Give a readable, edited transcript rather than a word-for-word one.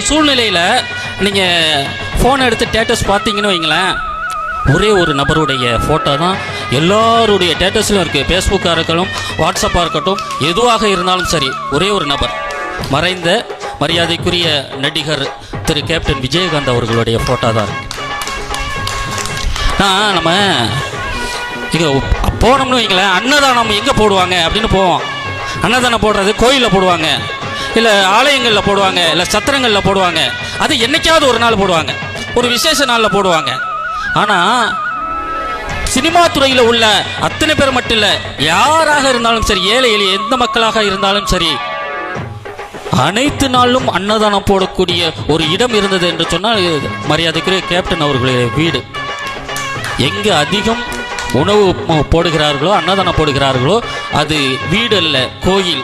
சூழ்நிலையில் நீங்கள் ஃபோன் எடுத்து ஸ்டேட்டஸ் பார்த்தீங்கன்னு வைங்களேன், ஒரே ஒரு நபருடைய ஃபோட்டோ தான் எல்லாருடைய ஸ்டேட்டஸ்லையும் இருக்குது. ஃபேஸ்புக்காக இருக்கட்டும், வாட்ஸ்அப்பாக இருக்கட்டும், எதுவாக இருந்தாலும் சரி, ஒரே ஒரு நபர், மறைந்த மரியாதைக்குரிய நடிகர் திரு கேப்டன் விஜயகாந்த் அவர்களுடைய ஃபோட்டோ தான் இருக்குது. நம்ம இங்கே போனோம்னு வைங்களேன், அன்னதானம் எங்கே போடுவாங்க அப்படின்னு போவோம். அன்னதானம் போடுறது கோயிலில் போடுவாங்க, இல்லை ஆலயங்களில் போடுவாங்க, இல்லை சத்திரங்களில் போடுவாங்க. அது என்னைக்காவது ஒரு நாள் போடுவாங்க, ஒரு விசேஷ நாளில் போடுவாங்க. ஆனால் சினிமா துறையில் உள்ள அத்தனை பேர் மட்டும் இல்லை, யாராக இருந்தாலும் சரி, ஏழை எளிய எந்த மக்களாக இருந்தாலும் சரி, அனைத்து நாளும் அன்னதானம் போடக்கூடிய ஒரு இடம் இருந்தது என்று சொன்னால் மரியாதைக்குரிய கேப்டன் அவர்களுடைய வீடு. எங்கே அதிகம் உணவு போடுகிறார்களோ, அன்னதானம் போடுகிறார்களோ, அது வீடு அல்ல, கோயில்.